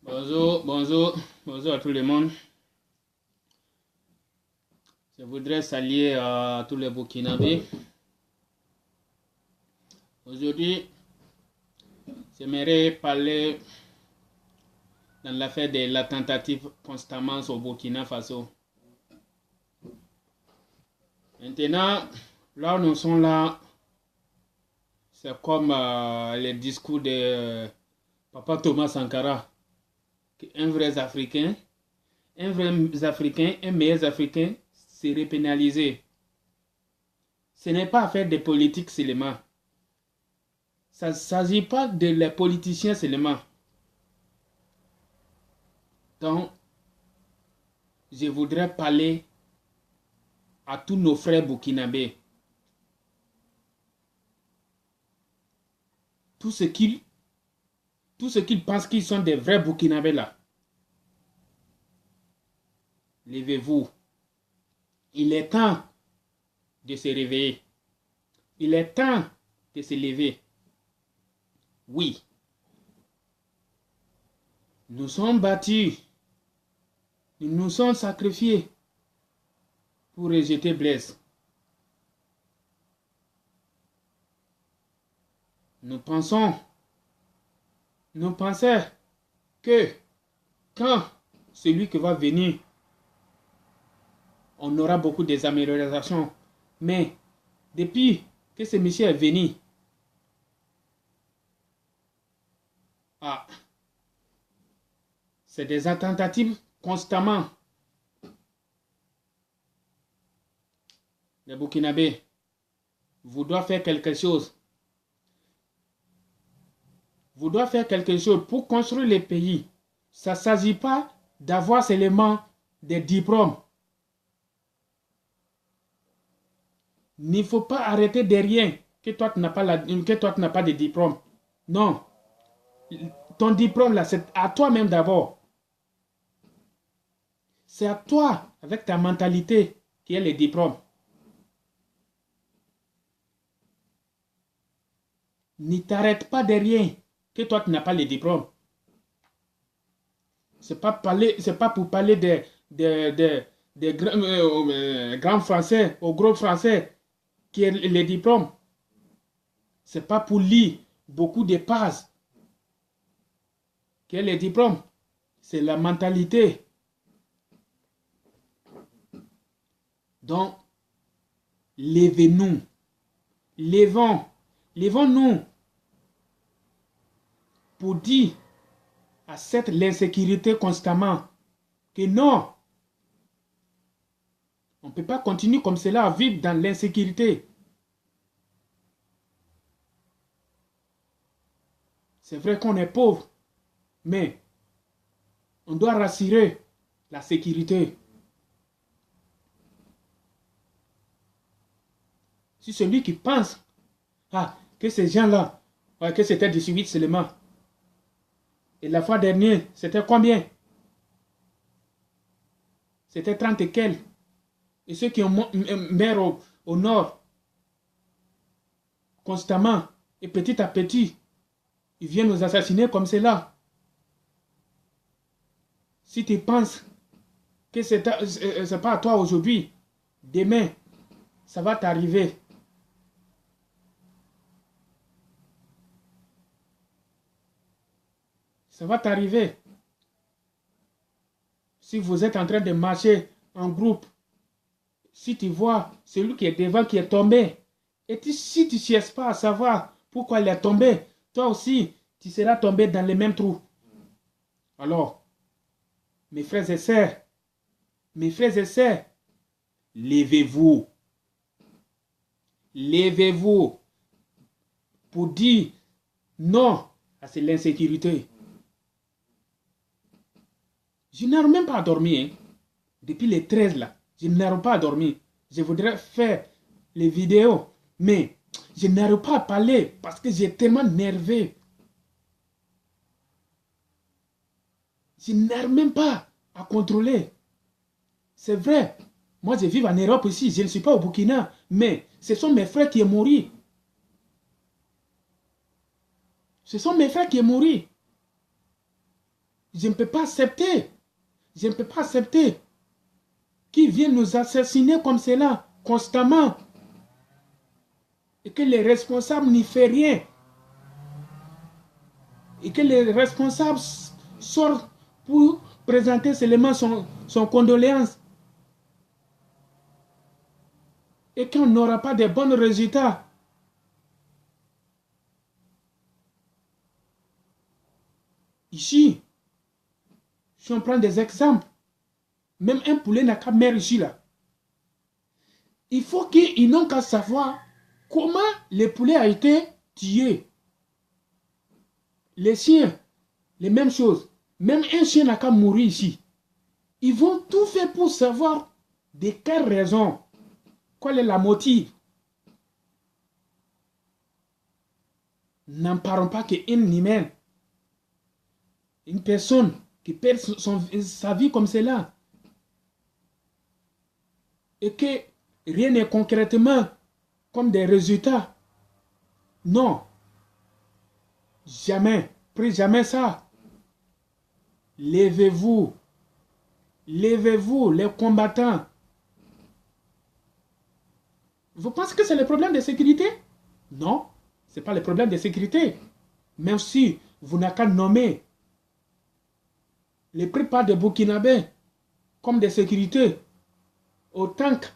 Bonjour à tout le monde. Je voudrais saluer tous les Burkinabés. Aujourd'hui, j'aimerais parler dans l'affaire de la tentative constamment au Burkina Faso. Maintenant, là où nous sommes là, c'est comme les discours de Papa Thomas Sankara, un vrai Africain, un meilleur Africain serait pénalisé. Ce n'est pas affaire de politique seulement. Ça ne s'agit pas de les politiciens seulement. Donc, je voudrais parler à tous nos frères burkinabés. Tout ce qu'ils pensent qu'ils sont des vrais burkinabés là. Levez-vous. Il est temps de se réveiller. Il est temps de se lever. Oui. Nous sommes battus. Nous nous sommes sacrifiés pour rejeter Blaise. Nous pensons que quand celui qui va venir, on aura beaucoup d'améliorations. Mais depuis que ce monsieur est venu, c'est des tentatives constamment. Les Burkinabés, vous devez faire quelque chose. Vous devez faire quelque chose pour construire le pays. Ça ne s'agit pas d'avoir seulement des diplômes. Il ne faut pas arrêter de rien que toi tu n'as pas, de diplôme. Non. Ton diplôme là, c'est à toi-même d'abord. C'est à toi, avec ta mentalité, qui est le diplôme. Ne t'arrête pas de rien que toi tu n'as pas le diplôme. C'est pas pour parler des grands français, aux gros français qui est le diplôme. C'est pas pour lire beaucoup de pages qui est le diplôme. C'est la mentalité. Donc, levez-nous. Levons-nous pour dire à cette l'insécurité constamment que non, on ne peut pas continuer comme cela à vivre dans l'insécurité. C'est vrai qu'on est pauvre, mais on doit rassurer la sécurité. Si celui qui pense que ces gens-là, que c'était 18 seulement, et la fois dernière, c'était combien? C'était 30 et quelques. Et ceux qui meurent au nord, constamment, et petit à petit, ils viennent nous assassiner comme cela. Si tu penses que c'est pas à toi aujourd'hui, demain, ça va t'arriver. Ça va t'arriver. Si vous êtes en train de marcher en groupe, si tu vois celui qui est devant qui est tombé, et si tu ne cherches pas à savoir pourquoi il est tombé, toi aussi, tu seras tombé dans les mêmes trous. Alors, mes frères et sœurs, levez-vous. Levez-vous pour dire non à l'insécurité. Je n'arrive même pas à dormir. Depuis les 13 là, je n'arrive pas à dormir. Je voudrais faire les vidéos, mais je n'arrive pas à parler parce que j'ai tellement nervé. Je n'arrive même pas à contrôler. C'est vrai, moi je vis en Europe ici, je ne suis pas au Burkina, mais ce sont mes frères qui sont morts. Ce sont mes frères qui sont morts. Je ne peux pas accepter. Je ne peux pas accepter qu'ils viennent nous assassiner comme cela, constamment. Et que les responsables n'y font rien. Et que les responsables sortent pour présenter seulement son condoléance. Et qu'on n'aura pas de bons résultats. Ici, si on prend des exemples, même un poulet n'a qu'à mère ici là. Il faut qu'ils n'ont qu'à savoir comment le poulet a été tué. Les chiens, les mêmes choses. Même un chien n'a qu'à mourir ici. Ils vont tout faire pour savoir de quelle raison. Quel est le motif? N'en parlons pas qu'un humain, une personne qui perd sa vie comme cela. Et que rien n'est concrètement comme des résultats. Non. Jamais. Prenez jamais ça. Levez-vous. Levez-vous, les combattants. Vous pensez que c'est le problème de sécurité? Non, ce n'est pas le problème de sécurité. Même si vous n'avez qu'à nommer les plupart des Burkinabés comme des sécurités, autant que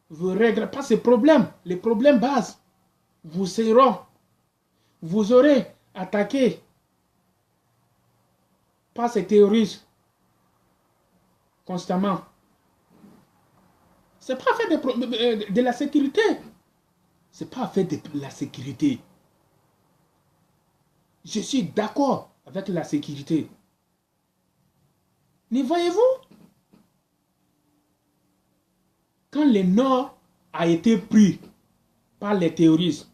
vous ne réglez pas ces problèmes, les problèmes bases, vous aurez attaqué par ces terroristes constamment. Ce n'est pas affaire de la sécurité. Ce n'est pas affaire de la sécurité. Je suis d'accord avec la sécurité. Mais voyez-vous, quand le Nord a été pris par les terroristes,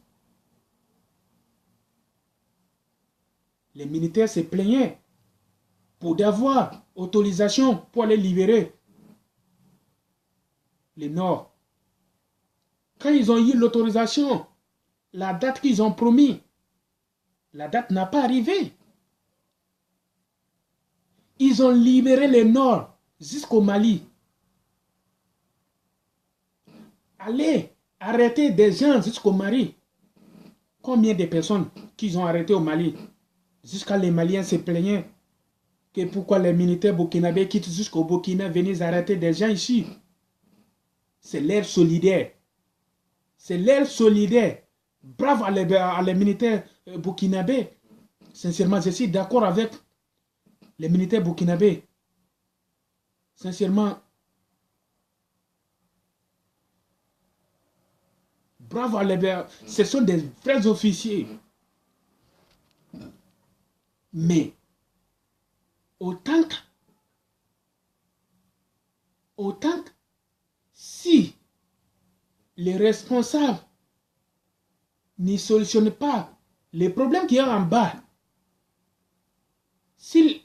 les militaires se plaignaient pour d'avoir autorisation pour aller libérer le Nord. Quand ils ont eu l'autorisation, la date qu'ils ont promis, la date n'a pas arrivé. Ils ont libéré le Nord jusqu'au Mali. Allez arrêter des gens jusqu'au Mali. Combien de personnes qu'ils ont arrêtées au Mali? Jusqu'à les Maliens se plaignaient que pourquoi les militaires burkinabés quittent jusqu'au Burkina venir arrêter des gens ici. C'est l'air solidaire. C'est l'air solidaire. Bravo à les militaires burkinabés. Sincèrement, je suis d'accord avec les militaires burkinabés. Sincèrement, bravo à les... Ce sont des vrais officiers. Mais, autant que si les responsables ne solutionnent pas les problèmes qu'il y a en bas, s'il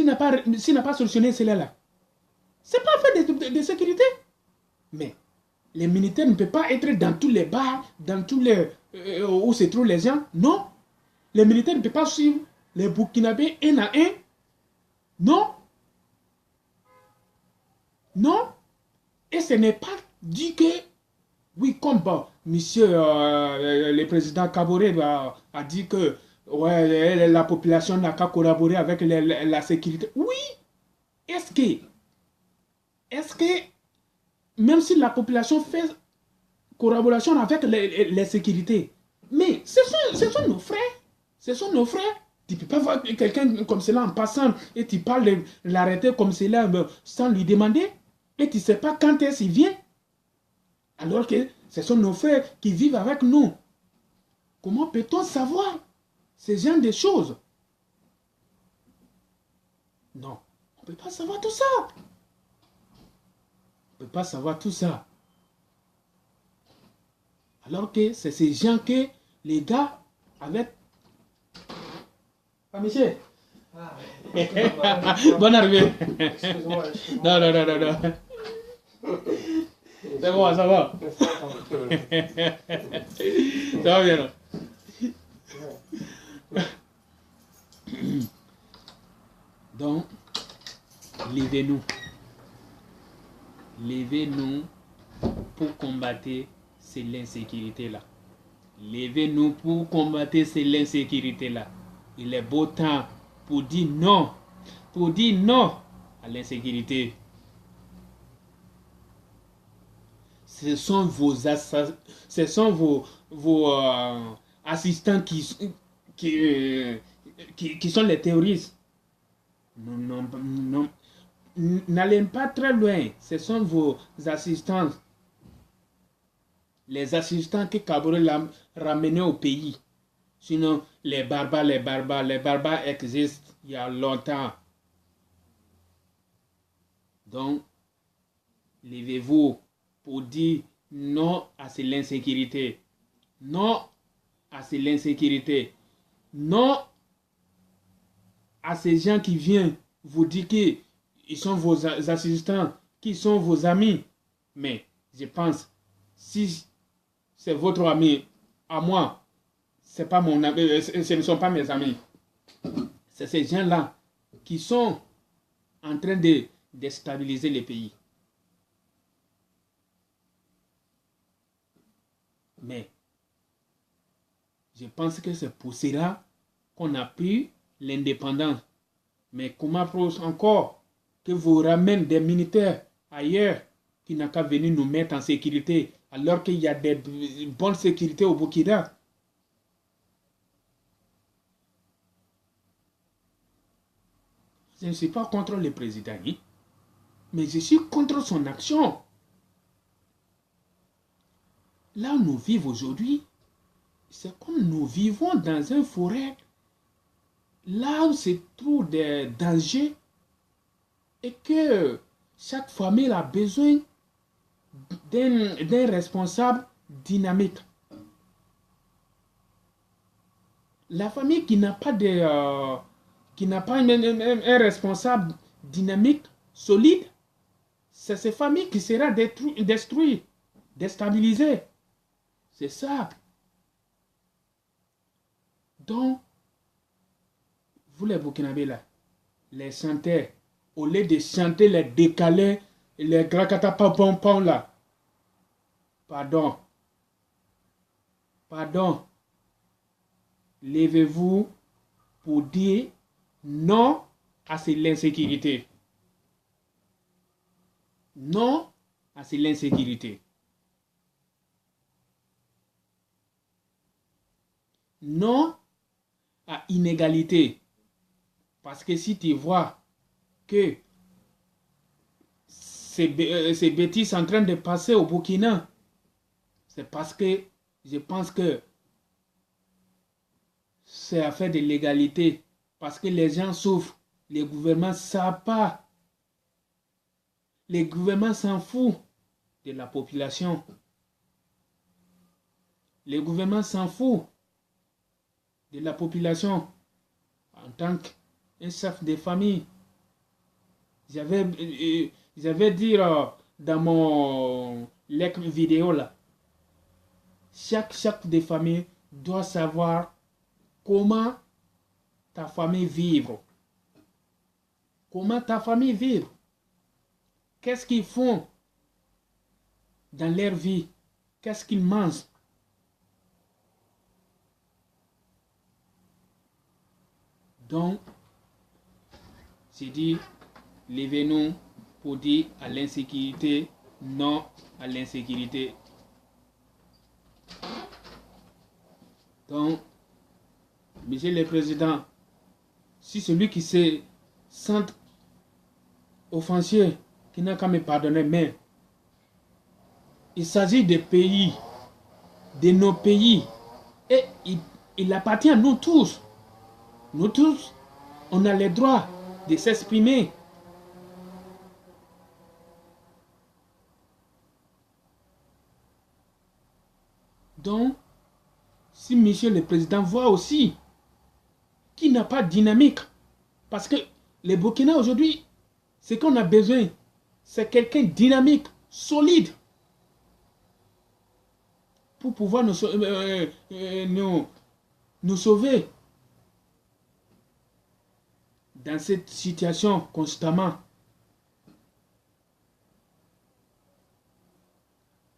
n'a pas solutionné cela-là, ce n'est pas fait de sécurité. Mais les militaires ne peuvent pas être dans tous les bars, dans tous les... où se trouvent les gens. Non. Les militaires ne peuvent pas suivre les Burkinabés un à un. Non. Non. Et ce n'est pas dit que, oui, comme monsieur le président Kaboré a dit que ouais, la population n'a qu'à collaborer avec la sécurité. Oui. Est-ce que, même si la population fait collaboration avec les sécurités, mais ce sont nos frères. Ce sont nos frères. Tu ne peux pas voir quelqu'un comme cela en passant et tu parles de l'arrêter comme cela sans lui demander. Et tu ne sais pas quand est-ce qu'il vient. Alors que ce sont nos frères qui vivent avec nous. Comment peut-on savoir ce genre de choses? Non, on ne peut pas savoir tout ça. On ne peut pas savoir tout ça. Alors que c'est ces gens que les gars avec... Ah, Michel. Ah, bonne arrivée. Excuse-moi. Non. C'est bon, ça va. Ça va bien. Donc, levez-nous. Levez-nous pour combattre l'insécurité-là. Levez-nous pour combattre l'insécurité-là. Il est beau temps pour dire non à l'insécurité. Ce sont vos assistants qui sont les terroristes. Non, n'allez pas très loin. Ce sont vos assistants. Les assistants que Kabore l'a ramenés au pays. Sinon, les barbares existent il y a longtemps. Donc, levez-vous pour dire non à l'insécurité. Non à l'insécurité. Non à ces gens qui viennent vous dire qu'ils sont vos assistants, qu'ils sont vos amis. Mais je pense, si c'est votre ami, à moi, c'est pas mon ami, ce ne sont pas mes amis. C'est ces gens-là qui sont en train de déstabiliser les pays. Mais je pense que c'est pour cela qu'on a pris l'indépendance. Mais comment encore que vous ramènez des militaires ailleurs qui n'ont qu'à venir nous mettre en sécurité alors qu'il y a des bonnes sécurités au Burkina? Je ne suis pas contre le président, mais je suis contre son action. Là où nous vivons aujourd'hui, c'est comme nous vivons dans une forêt, là où se trouvent des dangers et que chaque famille a besoin d'un responsable dynamique. La famille qui n'a pas un responsable dynamique, solide, c'est cette famille qui sera détruite, déstabilisée. C'est ça. Donc, vous les Burkinabés là, les chanteurs, au lieu de chanter les décalés, les grakatapapompons là, pardon, levez-vous pour dire non à l'insécurité. Non à l'insécurité. Non à inégalité. Parce que si tu vois que ces bêtises sont en train de passer au Burkina, c'est parce que je pense que c'est affaire de l'égalité. Parce que les gens souffrent. Les gouvernements ne savent pas. Les gouvernements s'en foutent de la population. Les gouvernements s'en foutent de la population. En tant qu'un chef de famille, j'avais dit dans mon vidéo là, chaque chef de famille doit savoir comment ta famille vivre. Comment ta famille vivre. Qu'est-ce qu'ils font dans leur vie? Qu'est-ce qu'ils mangent? Donc, j'ai dit, levez-nous pour dire à l'insécurité, non à l'insécurité. Donc, Monsieur le Président, si celui qui se sent offensé, qui n'a qu'à me pardonner, mais il s'agit des pays, de nos pays, et il appartient à nous tous. Nous tous, on a le droit de s'exprimer. Donc, si Monsieur le Président voit aussi qu'il n'a pas de dynamique, parce que les Burkina aujourd'hui, ce qu'on a besoin, c'est quelqu'un de dynamique, solide, pour pouvoir nous sauver. dans cette situation constamment.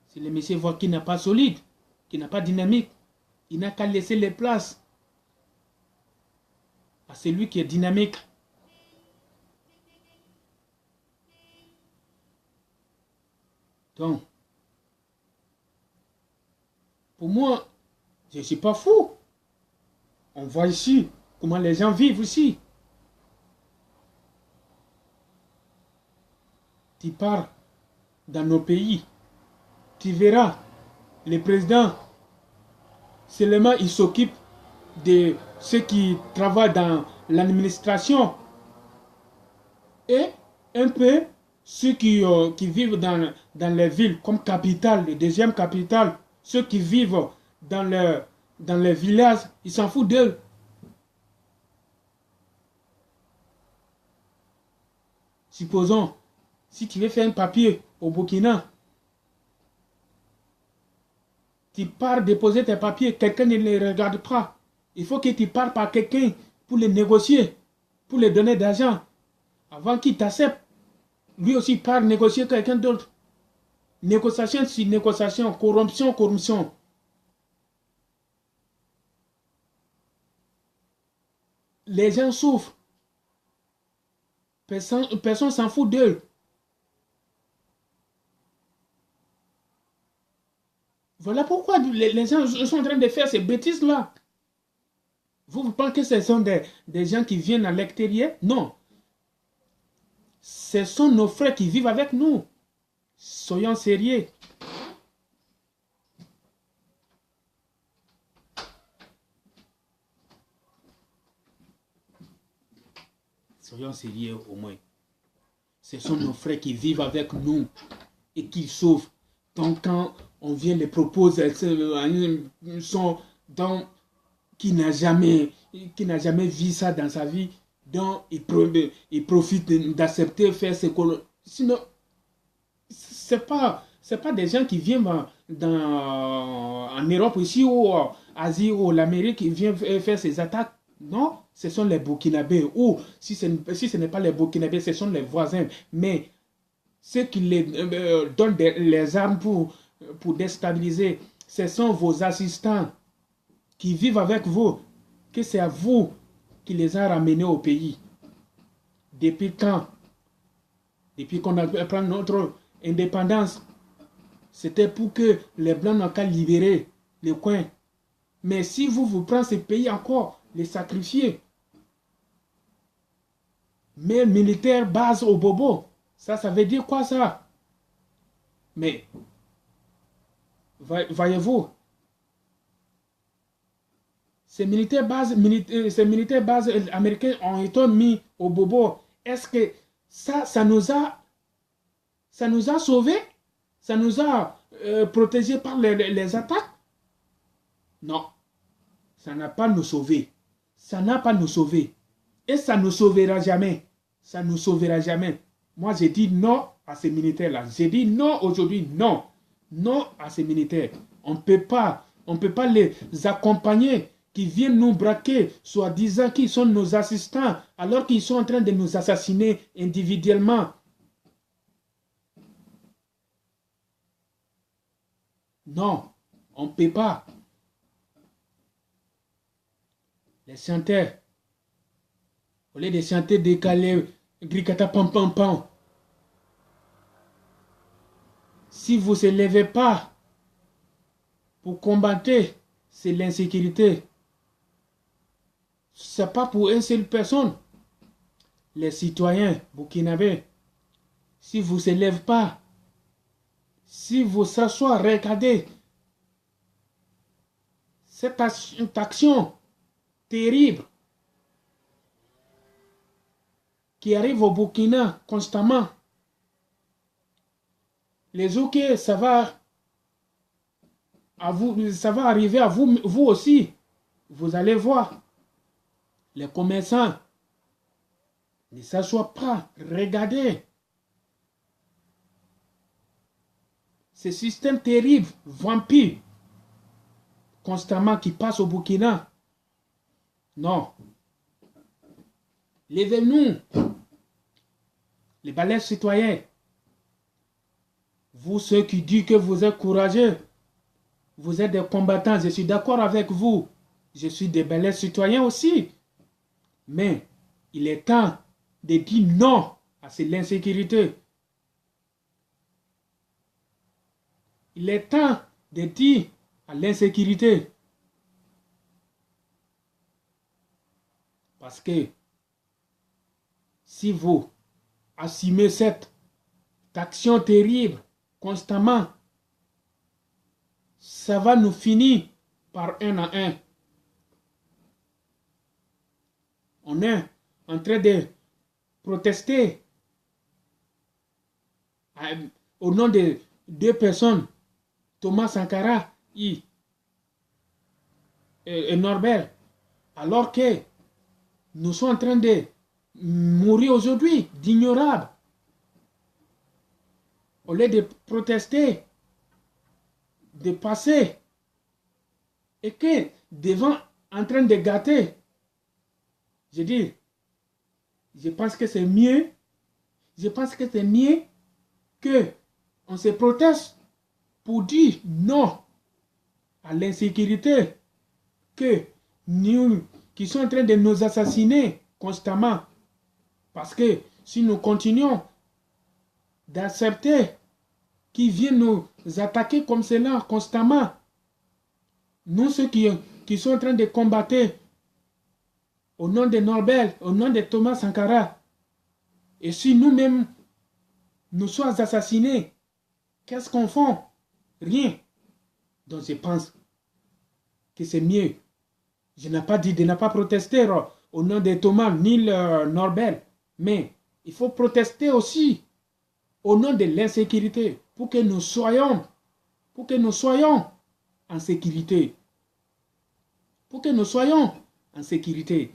Si le monsieur voit qu'il n'est pas solide, qu'il n'a pas dynamique, il n'a qu'à laisser les places à celui qui est dynamique. Donc, pour moi, je ne suis pas fou. On voit ici comment les gens vivent ici. Tu pars dans nos pays, tu verras, les présidents, seulement ils s'occupent de ceux qui travaillent dans l'administration et un peu ceux qui vivent dans les villes comme capitale, les deuxième capitale, ceux qui vivent dans les villages, ils s'en foutent d'eux. Supposons, si tu veux faire un papier au Burkina, tu pars déposer tes papiers, quelqu'un ne les regarde pas. Il faut que tu parles par quelqu'un pour les négocier, pour les donner d'argent. Avant qu'il t'accepte, lui aussi part négocier quelqu'un d'autre. Négociation sur négociation, corruption, corruption. Les gens souffrent. Personne s'en fout d'eux. Voilà pourquoi les gens sont en train de faire ces bêtises-là. Vous pensez que ce sont des gens qui viennent à l'extérieur? Non. Ce sont nos frères qui vivent avec nous. Soyons sérieux. Soyons sérieux au moins. Ce sont nos frères qui vivent avec nous et qui souffrent. Donc quand on vient les proposer, qui n'a jamais vu ça dans sa vie, donc il profite d'accepter faire ce qu'on... Sinon, c'est pas des gens qui viennent en Europe ici ou en Asie ou l'Amérique qui viennent faire ces attaques. Non, ce sont les Burkinabés. Ou si ce n'est pas les Burkinabés, ce sont les voisins. Mais ceux qui les donnent les armes pour déstabiliser, ce sont vos assistants qui vivent avec vous, que c'est à vous qui les a ramenés au pays. Depuis quand? Depuis qu'on a pris notre indépendance, c'était pour que les Blancs n'ont qu'à libérer les coins. Mais si vous prenez ce pays encore, les sacrifier, mais militaire base au bobo, ça veut dire quoi ça? Mais, voyez-vous, ces militaires bases américains ont été mis au bobo. Est-ce que ça nous a sauvés? Ça nous a protégés par les attaques? Non, ça n'a pas nous sauvé. Ça n'a pas nous sauvé. Et ça ne nous sauvera jamais. Ça ne nous sauvera jamais. Moi, j'ai dit non à ces militaires-là. J'ai dit non aujourd'hui, non. Non à ces militaires. On ne peut pas les accompagner, qui viennent nous braquer, soi-disant qu'ils sont nos assistants, alors qu'ils sont en train de nous assassiner individuellement. Non, on ne peut pas. Les chanteurs, au lieu de chanter décalé, gricata pam pam pam, si vous ne se levez pas pour combattre, c'est l'insécurité. Ce n'est pas pour une seule personne. Les citoyens burkinabés, si vous ne se levez pas, si vous s'assoyez, regardez cette action terrible qui arrive au Burkina constamment. Les jours que ça va arriver à vous aussi. Vous allez voir. Les commerçants ne s'assoient pas. Regardez. Ce système terrible, vampire, constamment qui passe au Burkina. Non. Levez-nous, les balais citoyens. Vous, ceux qui disent que vous êtes courageux, vous êtes des combattants, je suis d'accord avec vous. Je suis des balais citoyens aussi. Mais il est temps de dire non à l'insécurité. Il est temps de dire à l'insécurité. Parce que si vous assumez cette action terrible constamment, ça va nous finir par un à un. On est en train de protester au nom de deux personnes, Thomas Sankara et Norbert, alors que nous sommes en train de mourir aujourd'hui d'ignorables. Au lieu de protester, de passer, et que devant en train de gâter, je dis, je pense que c'est mieux, que on se proteste pour dire non à l'insécurité, que nous qui sont en train de nous assassiner constamment. Parce que si nous continuons d'accepter qu'ils viennent nous attaquer comme cela constamment, nous ceux qui sont en train de combattre au nom de Norbert, au nom de Thomas Sankara, et si nous-mêmes nous sommes assassinés, qu'est-ce qu'on fait? Rien. Donc je pense que c'est mieux. Je n'ai pas dit de ne pas protester au nom de Thomas ni Norbert, mais il faut protester aussi au nom de l'insécurité pour que nous soyons en sécurité. Pour que nous soyons en sécurité.